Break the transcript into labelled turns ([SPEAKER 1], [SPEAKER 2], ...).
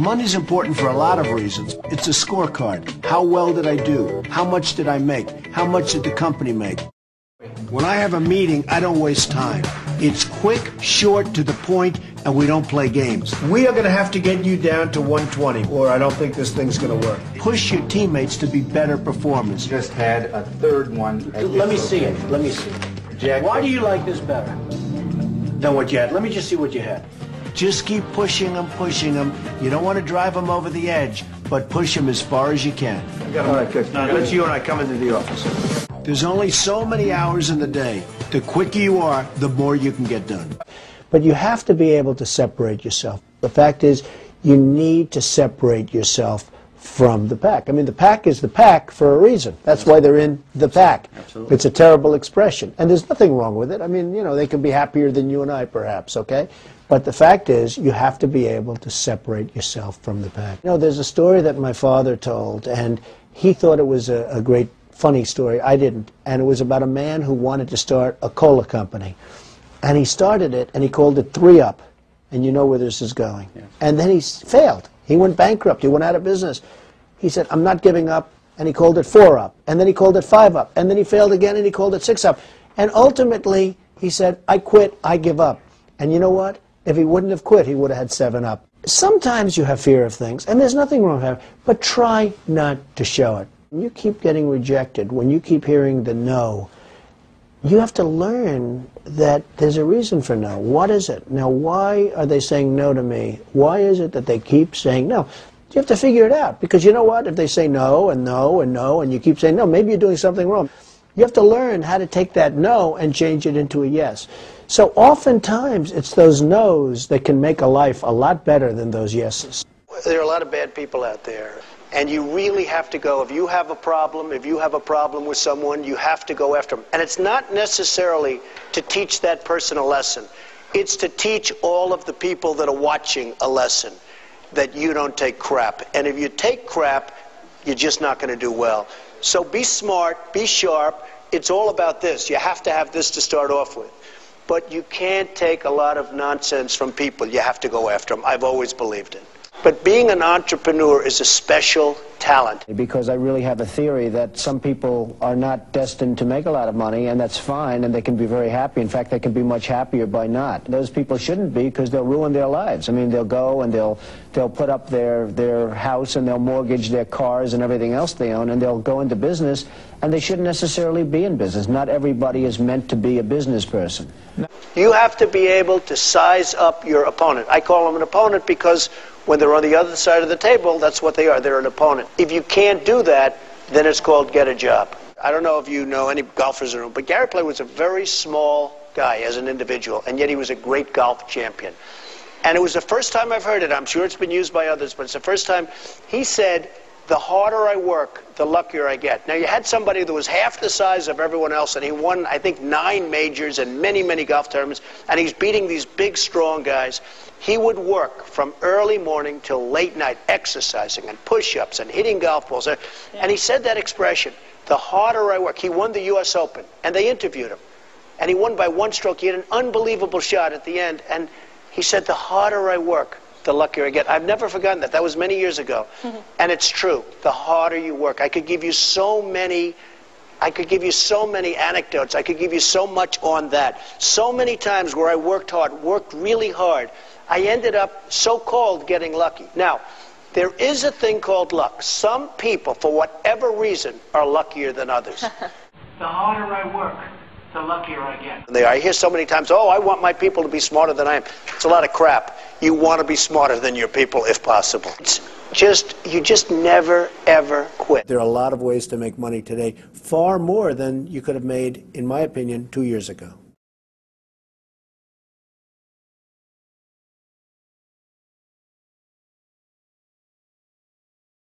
[SPEAKER 1] Money's important for a lot of reasons. It's a scorecard. How well did I do? How much did I make? How much did the company make? When I have a meeting, I don't waste time. It's quick, short, to the point, and we don't play games. We are going to have to get you down to 120, or I don't think this thing's going to work. Push your teammates to be better performers.
[SPEAKER 2] Just had a third one.
[SPEAKER 1] Let me see it. Let me see it.
[SPEAKER 2] Jack,
[SPEAKER 1] why do you like this better than what you had? Let me just see what you had. Just keep pushing them, pushing them. You don't want to drive them over the edge, but push them as far as you can.
[SPEAKER 2] All right, good. Now, let's you and I come into the office.
[SPEAKER 1] There's only so many hours in the day. The quicker you are, the more you can get done. But you have to be able to separate yourself. The fact is, you need to separate yourself from the pack. I mean, the pack is the pack for a reason. That's why they're in the pack.
[SPEAKER 2] Absolutely.
[SPEAKER 1] It's a terrible expression. And there's nothing wrong with it. I mean, you know, they can be happier than you and I, perhaps, okay? But the fact is, you have to be able to separate yourself from the pack. You know, there's a story that my father told, and he thought it was a great, funny story. I didn't. And it was about a man who wanted to start a cola company. And he started it, and he called it 3-Up. And you know where this is going. Yes. And then he failed. He went bankrupt. He went out of business. He said, I'm not giving up. And he called it 4-Up. And then he called it 5-Up. And then he failed again, and he called it 6-Up. And ultimately, he said, I quit. I give up. And you know what? If he wouldn't have quit, he would have had 7-Up. Sometimes you have fear of things, and there's nothing wrong with that, but try not to show it. When you keep getting rejected, when you keep hearing the no, you have to learn that there's a reason for no. What is it? Now, why are they saying no to me? Why is it that they keep saying no? You have to figure it out, because you know what? If they say no and no and no, and you keep saying no, maybe you're doing something wrong. You have to learn how to take that no and change it into a yes. So oftentimes, it's those no's that can make a life a lot better than those yeses. There are a lot of bad people out there, and you really have to go. If you have a problem with someone, you have to go after them. And it's not necessarily to teach that person a lesson. It's to teach all of the people that are watching a lesson, that you don't take crap. And if you take crap, you're just not going to do well. So be smart, be sharp. It's all about this. You have to have this to start off with. But you can't take a lot of nonsense from people. You have to go after them. I've always believed it. But being an entrepreneur is a special talent. Because I really have a theory that some people are not destined to make a lot of money, and that's fine, and they can be very happy. In fact, they can be much happier by not. Those people shouldn't be, because they'll ruin their lives. I mean, they'll go and they'll put up their house, and they'll mortgage their cars and everything else they own, and they'll go into business, and they shouldn't necessarily be in business. Not everybody is meant to be a business person. You have to be able to size up your opponent. I call them an opponent because when they're on the other side of the table, that's what they are. They're an opponent. If you can't do that, then it's called get a job. I don't know if you know any golfers in the room, but Gary Player was a very small guy as an individual, and yet he was a great golf champion. And it was the first time I've heard it. I'm sure it's been used by others, but it's the first time he said, the harder I work, the luckier I get. Now, you had somebody that was half the size of everyone else, and he won, I think, 9 majors and many, many golf tournaments, and he's beating these big, strong guys. He would work from early morning till late night, exercising and push-ups and hitting golf balls. And he said that expression, the harder I work. He won the U.S. Open, and they interviewed him. And he won by 1 stroke. He had an unbelievable shot at the end, and he said, the harder I work, the luckier I get. I've never forgotten that. That was many years ago. And it's true. The harder you work. I could give you so many anecdotes. I could give you so much on that. So many times where I worked hard, worked really hard, I ended up so-called getting lucky. Now, there is a thing called luck. Some people, for whatever reason, are luckier than others. The harder I work, the luckier I get. I hear so many times, oh, I want my people to be smarter than I am. It's a lot of crap. You want to be smarter than your people if possible. You just never, ever quit. There are a lot of ways to make money today, far more than you could have made, in my opinion, 2 years ago.